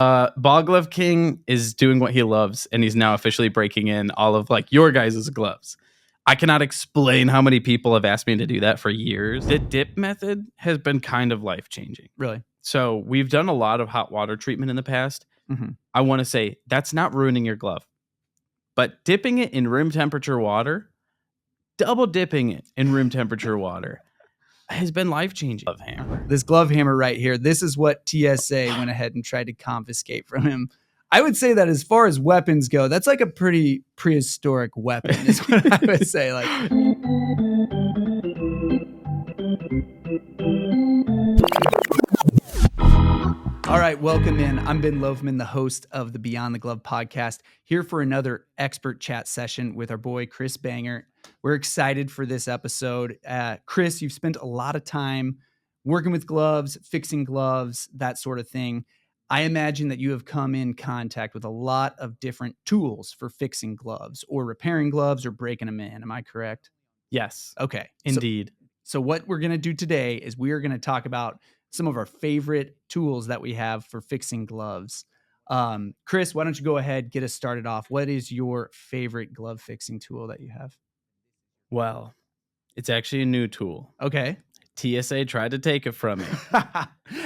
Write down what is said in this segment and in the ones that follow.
Ball Glove King is doing what he loves, and he's now officially breaking in all of like your guys' gloves. I cannot explain how many people have asked me to do that for years. The dip method has been kind of life-changing. Really? So we've done a lot of hot water treatment in the past. Mm-hmm. I want to say that's not ruining your glove, but dipping it in room temperature water, double dipping it in room temperature water has been life-changing. Glove hammer. This glove hammer right here, this is what TSA went ahead and tried to confiscate from him. I would say that as far as weapons go, that's like a pretty prehistoric weapon is what I would say. Like, all right, welcome in. I'm Ben Loafman, the host of the Beyond the Glove podcast, here for another expert chat session with our boy, Chris Banger. We're excited for this episode. Chris, you've spent a lot of time working with gloves, fixing gloves, that sort of thing. I imagine that you have come in contact with a lot of different tools for fixing gloves or repairing gloves or breaking them in. Am I correct? Yes. Okay. Indeed. So what we're going to do today is we are going to talk about some of our favorite tools that we have for fixing gloves. Chris, why don't you go ahead, get us started off. What is your favorite glove fixing tool that you have? Well, it's actually a new tool. Okay. TSA tried to take it from me.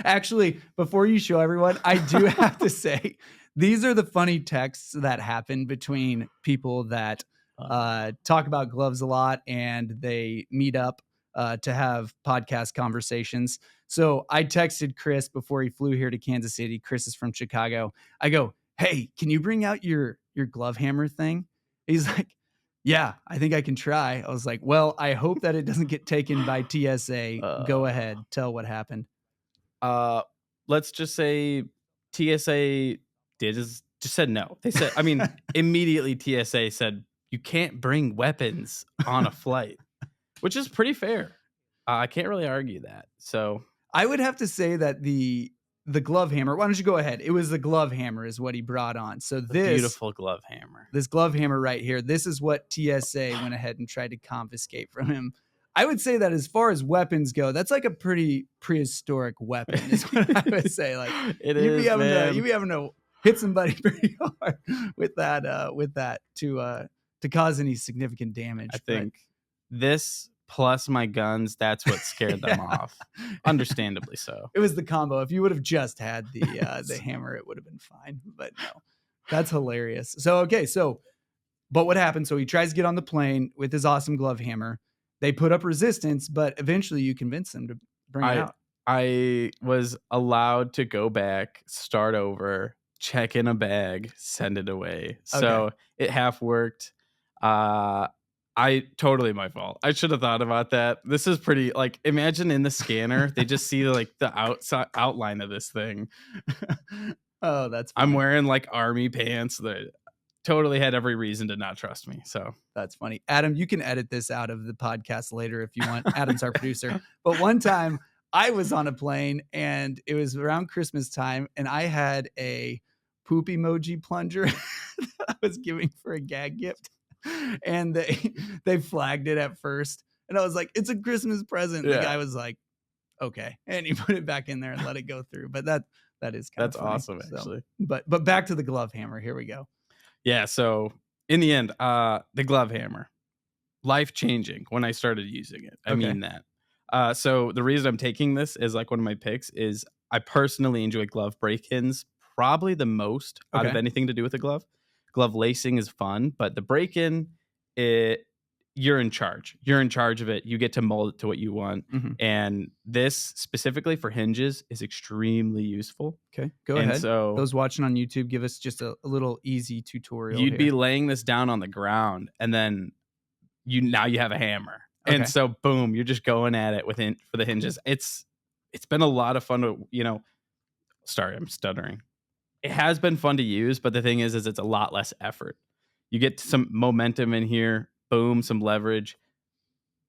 Actually, before you show everyone, I do have to say, these are the funny texts that happen between people that talk about gloves a lot and they meet up to have podcast conversations. So I texted Chris before he flew here to Kansas City. Chris is from Chicago. I go, hey, can you bring out your glove hammer thing? He's like, yeah, I think I can try. I was like, well, I hope that it doesn't get taken by TSA. Go ahead. Tell what happened. Let's just say TSA just said no. They said, I mean, immediately TSA said, you can't bring weapons on a flight, which is pretty fair. I can't really argue that. So I would have to say that the glove hammer, why don't you go ahead? It was the glove hammer is what he brought on. So this beautiful glove hammer, this glove hammer right here, this is what TSA went ahead and tried to confiscate from him. I would say that as far as weapons go, that's like a pretty prehistoric weapon is what I would say. Like you'd be having to hit somebody pretty hard with that to cause any significant damage. I think this plus my guns, that's what scared them off. Understandably so. It was the combo. If you would have just had the hammer, it would have been fine. But no, that's hilarious. So, okay. So, but what happened? So he tries to get on the plane with his awesome glove hammer. They put up resistance, but eventually you convince them to bring it out. I was allowed to go back, start over, check in a bag, send it away. So it half worked. Totally my fault. I should have thought about that. This is pretty, like, imagine in the scanner, they just see like the outside outline of this thing. Oh, that's funny. I'm wearing like army pants that totally had every reason to not trust me. So that's funny. Adam, you can edit this out of the podcast later if you want. Adam's our producer. But one time I was on a plane and it was around Christmas time and I had a poop emoji plunger that I was giving for a gag gift. And they flagged it at first. And I was like, it's a Christmas present. Yeah. The guy was like, okay. And he put it back in there and let it go through. But that is kind of funny. Awesome, actually. So, but back to the glove hammer. Here we go. Yeah. So in the end, the glove hammer, life-changing when I started using it. I mean that. So the reason I'm taking this as like one of my picks is I personally enjoy glove break-ins probably the most out of anything to do with a glove. Glove lacing is fun, but the break-in, you're in charge. You're in charge of it. You get to mold it to what you want. Mm-hmm. And this specifically for hinges is extremely useful. Okay, go ahead. So those watching on YouTube, give us just a little easy tutorial. You'd be laying this down on the ground, and then you have a hammer. Okay. And so boom, you're just going at it for the hinges. It's been a lot of fun to, sorry, I'm stuttering. It has been fun to use, but the thing is it's a lot less effort. You get some momentum in here, boom, some leverage.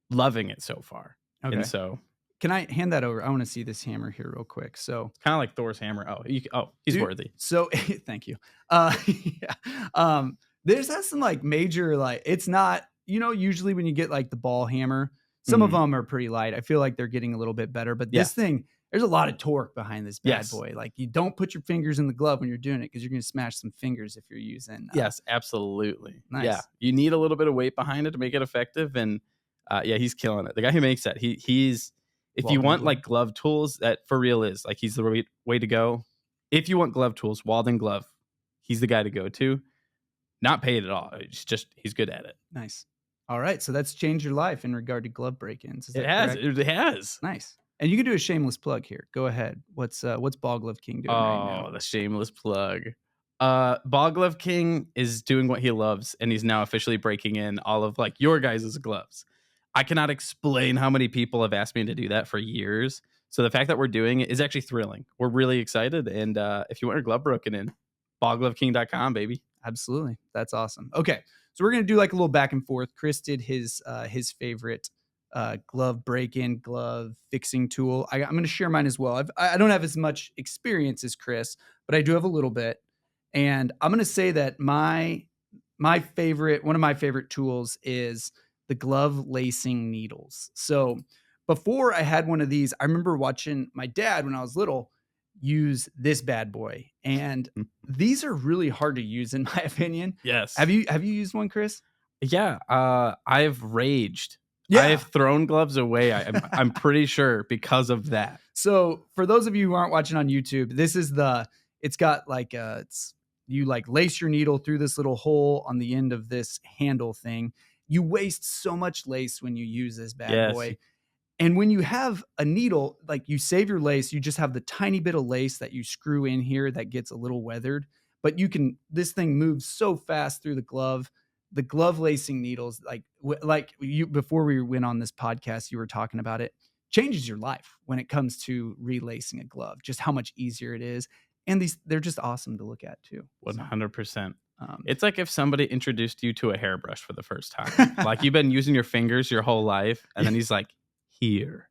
Loving it so far. Okay. And so, can I hand that over? I want to see this hammer here real quick. So kind of like Thor's hammer. He's worthy. So thank you. Yeah. This has some like major, like it's not, usually when you get like the ball hammer, some of them are pretty light. I feel like they're getting a little bit better, but this thing, there's a lot of torque behind this bad Yes. boy. Like you don't put your fingers in the glove when you're doing it because you're going to smash some fingers if you're using. Yes, absolutely. Yeah, Nice you need a little bit of weight behind it to make it effective, and yeah, he's killing it. The guy who makes that, he's if you Walden want glove. like glove tools, that for real is like he's the way to go. If you want glove tools, Walden Glove, he's the guy to go to. Not paid at all. It's just he's good at it. Nice. All right, so that's changed your life in regard to glove break-ins. Is It that has. correct? It has. Nice. And you can do a shameless plug here. Go ahead. What's Ball Glove King doing right now? Oh, the shameless plug. Ball Glove King is doing what he loves, and he's now officially breaking in all of like your guys' gloves. I cannot explain how many people have asked me to do that for years. So the fact that we're doing it is actually thrilling. We're really excited. And if you want your glove broken in, ballgloveking.com, baby. Absolutely. That's awesome. Okay. So we're gonna do like a little back and forth. Chris did his favorite glove break-in, glove fixing tool. I'm gonna share mine as well. I don't have as much experience as Chris, but I do have a little bit. And I'm gonna say that my favorite, one of my favorite tools is the glove lacing needles. So before I had one of these, I remember watching my dad when I was little use this bad boy. And these are really hard to use in my opinion. Yes. Have you used one, Chris? Yeah. I've raged. Yeah. I've thrown gloves away. I'm pretty sure because of that. So for those of you who aren't watching on YouTube, this is it's got like you like lace your needle through this little hole on the end of this handle thing. You waste so much lace when you use this bad Yes. boy. And when you have a needle, like you save your lace, you just have the tiny bit of lace that you screw in here that gets a little weathered. But this thing moves so fast through the glove. The glove lacing needles, like you before we went on this podcast, you were talking about it, changes your life when it comes to relacing a glove. Just how much easier it is, and they're just awesome to look at too. 100%. It's like if somebody introduced you to a hairbrush for the first time. Like you've been using your fingers your whole life, and then he's like, here.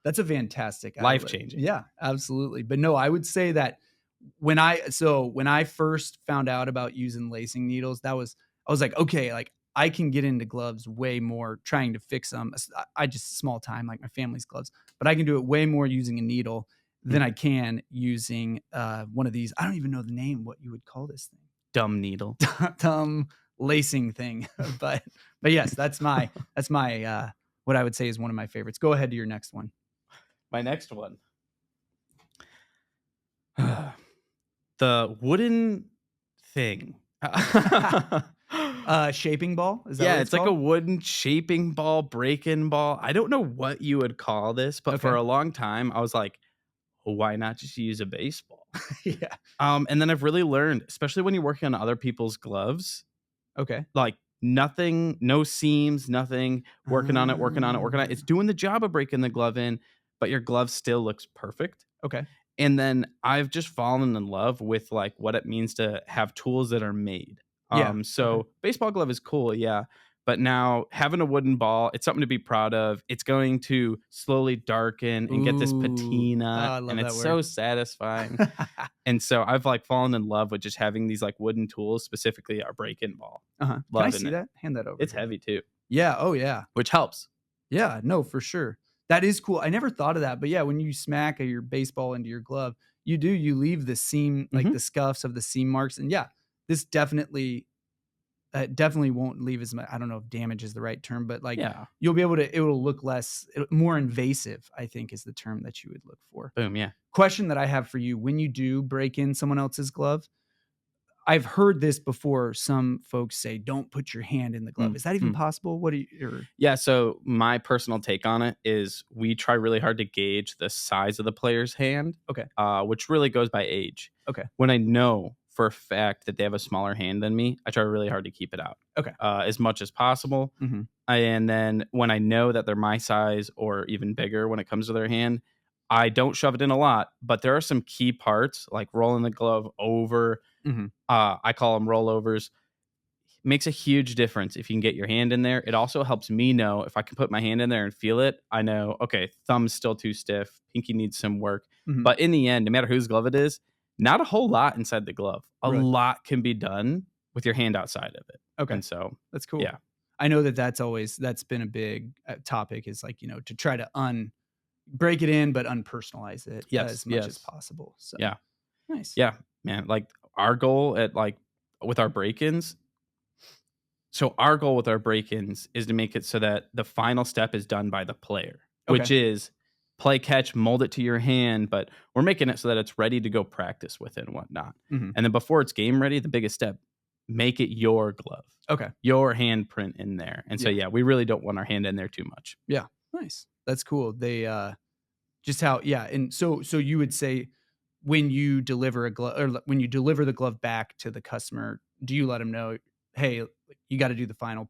That's a fantastic life-changing. Yeah, absolutely. But no, I would say that when I first found out about using lacing needles, I was like, okay, like I can get into gloves way more trying to fix them. I just small time, like my family's gloves, but I can do it way more using a needle than I can using one of these. I don't even know the name, what you would call this thing. Dumb needle. Dumb lacing thing. but yes, that's my what I would say is one of my favorites. Go ahead to your next one. My next one. The wooden thing. Shaping ball? Is that Yeah, what it's like a called? wooden shaping ball, break-in ball. I don't know what you would call this, but for Okay. a long time I was like, why not just use a baseball? Yeah. And then I've really learned, especially when you're working on other people's gloves, Okay. like nothing, no seams, nothing, working on it, working on it, working on it. It's doing the job of breaking the glove in, but your glove still looks perfect. Okay. And then I've just fallen in love with like what it means to have tools that are made. Yeah. So baseball glove is cool, yeah. But now having a wooden ball, it's something to be proud of. It's going to slowly darken and get this Ooh. patina, I love and that it's word. so satisfying. And so I've like fallen in love with just having these like wooden tools, specifically our break-in ball. Uh-huh. Can I Loving see it. that? Hand that over. It's here. heavy too, Yeah. Oh yeah. which helps. Yeah. No, for sure. That is cool. I never thought of that, but yeah, when you smack your baseball into your glove, you leave the seam, like the scuffs of the seam marks, and yeah, this definitely won't leave as much. I don't know if damage is the right term, but like Yeah. you'll be able to. It will look more invasive, I think, is the term that you would look for. Boom. Yeah. Question that I have for you: when you do break in someone else's glove, I've heard this before. Some folks say, "Don't put your hand in the glove." Is that even possible? What do you? Yeah. So my personal take on it is we try really hard to gauge the size of the player's hand. Okay. Which really goes by age. Okay. When I know for a fact that they have a smaller hand than me, I try really hard to keep it out. Okay. As much as possible. Mm-hmm. And then when I know that they're my size or even bigger when it comes to their hand, I don't shove it in a lot, but there are some key parts like rolling the glove over. Mm-hmm. I call them rollovers. Makes a huge difference if you can get your hand in there. It also helps me know if I can put my hand in there and feel it. I know, okay, thumb's still too stiff. Pinky needs some work. Mm-hmm. But in the end, no matter whose glove it is, not a whole lot inside the glove. A Right. lot can be done with your hand outside of it. Okay. And so That's cool. Yeah. I know that's been a big topic, is like, to try to break it in, but unpersonalize it Yes, as much as yes. possible. So Yeah. nice. Yeah, man, like, our goal at, like with our break-ins so our goal with our break-ins is to make it so that the final step is done by the player, which Okay. is play catch, mold it to your hand, but we're making it so that it's ready to go practice with it and whatnot. Hmm. And then before it's game ready, the biggest step, make it your glove, Okay. your handprint in there. And so, Yeah. yeah, we really don't want our hand in there too much. Yeah. Nice. That's cool. They just how yeah, and so you would say when you deliver a glove or when you deliver the glove back to the customer, do you let them know, "Hey, you gotta do the final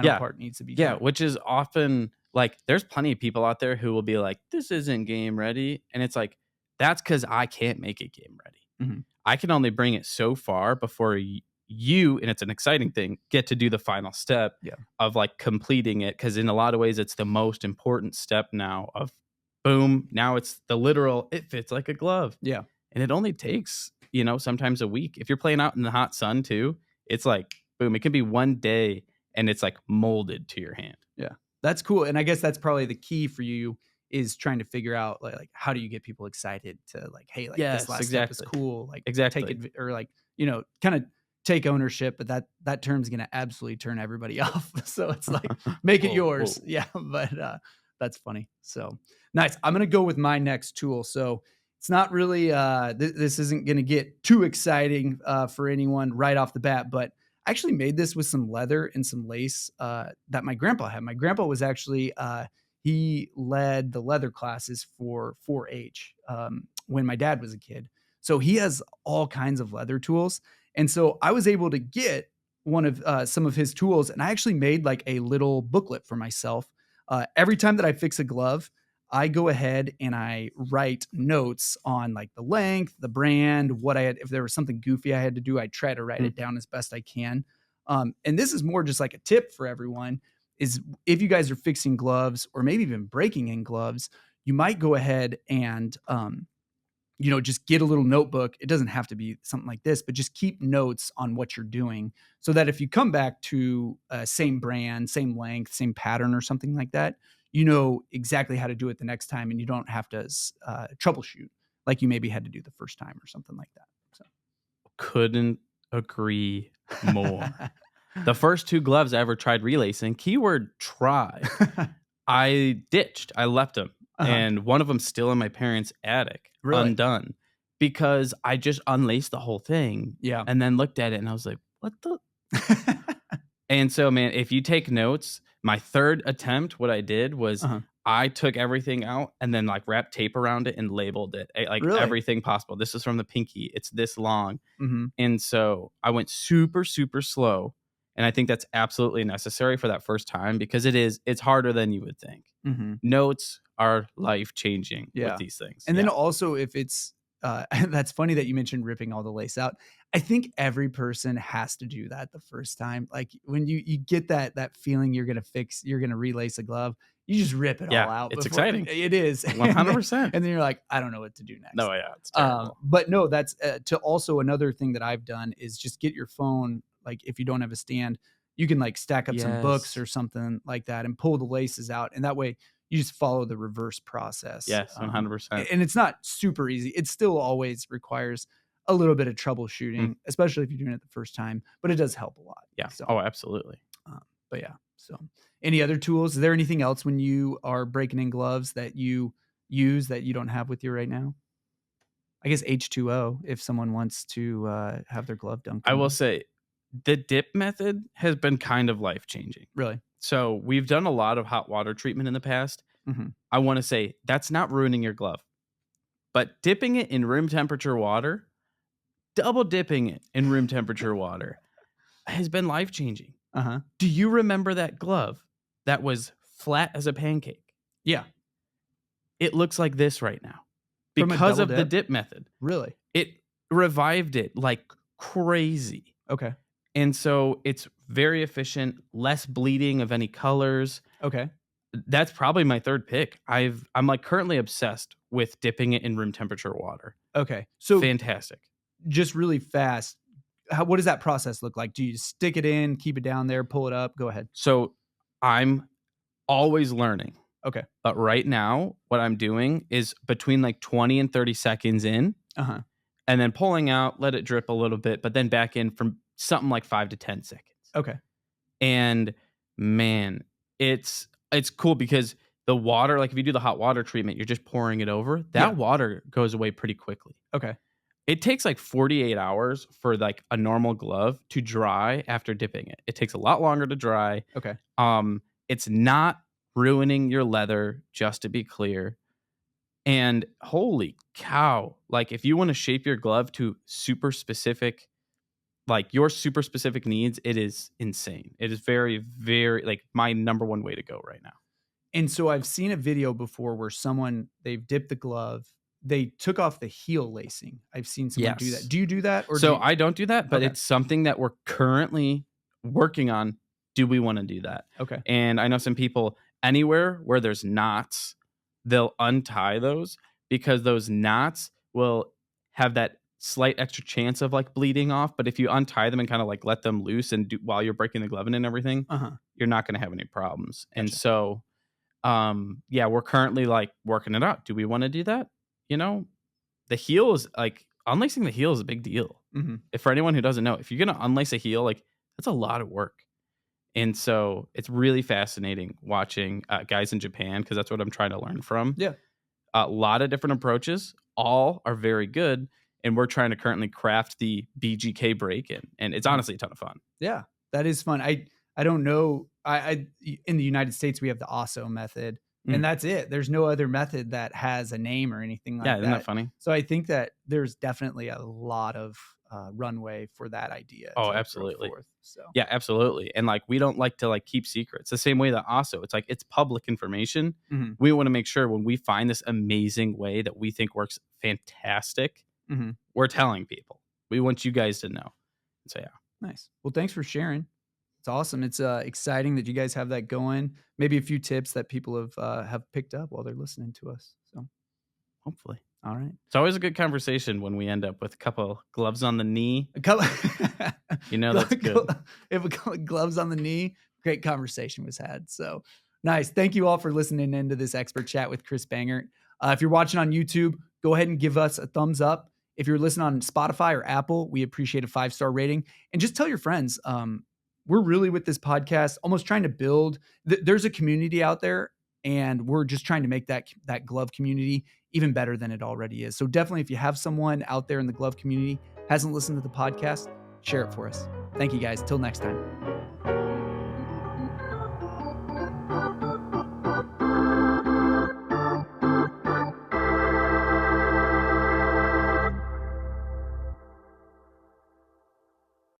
Yeah. part needs to be Yeah, done." which is often like there's plenty of people out there who will be like, "This isn't game ready." And it's like, that's because I can't make it game ready. Mhm. I can only bring it so far before you, and it's an exciting thing, get to do the final step Yeah. of like completing it. Cause in a lot of ways, it's the most important step now of boom. Now it's the literal, it fits like a glove. Yeah. And it only takes, sometimes a week. If you're playing out in the hot sun too, it's like boom, it can be one day and it's like molded to your hand. Yeah. That's cool, and I guess that's probably the key for you is trying to figure out, like, how do you get people excited to, like, "Hey, like, this Yes, last step is exactly. cool," like, take Exactly. it or, like, kinda take ownership, but that term's gonna absolutely turn everybody off, so it's like, "Make it Whoa, yours." whoa. Yeah, but, that's funny, so, nice. I'm gonna go with my next tool, so it's not really, this isn't gonna get too exciting, for anyone right off the bat, but I actually made this with some leather and some lace that my grandpa had. My grandpa was actually he led the leather classes for 4-H when my dad was a kid. So he has all kinds of leather tools, and so I was able to get one of some of his tools, and I actually made like a little booklet for myself. Every time that I fix a glove, I go ahead and I write notes on like the length, the brand, what I had. If there was something goofy I had to do, I try to write Hmm. it down as best I can. And this is more just like a tip for everyone: is if you guys are fixing gloves or maybe even breaking in gloves, you might go ahead and just get a little notebook. It doesn't have to be something like this, but just keep notes on what you're doing so that if you come back to same brand, same length, same pattern or something like that, you know exactly how to do it the next time and you don't have to troubleshoot like you maybe had to do the first time or something like that. So. Couldn't agree more. The first 2 gloves I ever tried relacing, keyword try, I ditched. I left them, Uh-huh. and one of them's still in my parents' attic, Really? undone, because I just unlaced the whole thing Yeah. and then looked at it and I was like, "What the?" And so, man, if you take notes, my 3rd attempt, what I did was Uh-huh. I took everything out and then, like, wrapped tape around it and labeled it, like, Really? everything possible. "This is from the pinky. It's this long." Hmm. And so I went super, super slow. And I think that's absolutely necessary for that first time because it's harder than you would think. Hmm. Notes are life changing with Yeah. these things. And then Yeah. also if it's that's funny that you mentioned ripping all the lace out. I think every person has to do that the first time. Like when you get that feeling you're gonna relace a glove, you just rip it all Yeah. out It's before exciting. it is. And 100%. then you're like, I don't know what to do next. No, yeah. It's terrible. But no, that's to also another thing that I've done is just get your phone. Like if you don't have a stand, you can like stack up some books Yes. or something like that and pull the laces out, and that way you just follow the reverse process. Yes. 100%. And it's not super easy. It still always requires a little bit of Mm, troubleshooting, especially if you're doing it the first time, but it does help a lot. yeah. So, Oh, absolutely. but yeah. So, any other tools? Is there anything else when you are breaking in gloves that you use that you don't have with you right now? I guess H2O if someone wants to have their glove dunked I in will there. say the dip method has been kind of life changing. Really? So we've done a lot of hot water treatment in the past. Mhm. I want to say that's not ruining your glove, but dipping it in room temperature water, double dipping it in room temperature water has been life changing. Uh-huh. Do you remember that glove that was flat as a pancake? Yeah. It looks like this right now From a because double of the dip? dip method. Really? It revived it like crazy. Okay. And so it's very efficient, less bleeding of any colors. Okay. That's probably my 3rd pick. I'm like currently obsessed with dipping it in room temperature water. Okay. So Fantastic. just really fast, what does that process look like? Do you stick it in, keep it down there, pull it up? Go ahead. So I'm always learning. Okay. But right now, what I'm doing is between like 20 and 30 seconds in, Uh-huh. and then pulling out, let it drip a little bit, but then back in from something like 5 to 10 seconds. Okay. And man, it's cool because the water, like if you do the hot water treatment, you're just pouring it over. Yeah. That water goes away pretty quickly. Okay. It takes like 48 hours for like a normal glove to dry after dipping it. It takes a lot longer to dry. Okay. It's not ruining your leather, just to be clear. And holy cow, like if you want to shape your glove to super specific, like your super specific needs, it is insane. It is very, very like my number one way to go right now. And so I've seen a video before where they've dipped the glove, they took off the heel lacing. I've seen someone do that. Yes. Do you do that or do So you? I don't do that, but Okay. it's something that we're currently working on. Do we want to do that? Okay. And I know some people anywhere where there's knots, they'll untie those because those knots will have that slight extra chance of like bleeding off. But if you untie them and kind of like let them loose and do while you're breaking the glove in and everything, Uh-huh. you're not going to have any problems. And Gotcha. so, yeah, we're currently like working it out. Do we want to do that? You know, the heel is like unlacing the heel is a big deal. Mhm. If for anyone who doesn't know, if you're gonna unlace a heel, like that's a lot of work. And so it's really fascinating watching guys in Japan because that's what I'm trying to learn from. Yeah. A lot of different approaches, all are very good, and we're trying to currently craft the BGK break in, and it's Mhm. honestly a ton of fun. Yeah, that is fun. I don't know. In the United States we have the Osso method, and Mm. that's it. There's no other method that has a name or anything Yeah, like isn't that that. funny? So I think that there's definitely a lot of runway for that idea Oh, to grow absolutely. forth. So Yeah, absolutely. And like we don't like to like keep secrets. The same way that also it's like it's public information. mhm, We want to make sure when we find this amazing way that we think works fantastic, mhm. we're telling people. We want you guys to know. So yeah. Nice. Well, thanks for sharing. It's awesome. It's exciting that you guys have that going. Maybe a few tips that people have picked up while they're listening to us. So, Hopefully. all right. It's always a good conversation when we end up with a couple gloves on the knee. A couple You know that's good. if a couple gloves on the knee, great conversation was had. So nice. Thank you all for listening into this expert chat with Chris Bangert. If you're watching on YouTube, go ahead and give us a thumbs up. If you're listening on Spotify or Apple, we appreciate a 5-star rating. And just tell your friends. We're really with this podcast, almost trying to build. There's a community out there, and we're just trying to make that glove community even better than it already is. So definitely, if you have someone out there in the glove community hasn't listened to the podcast, share it for us. Thank you guys. Till next time.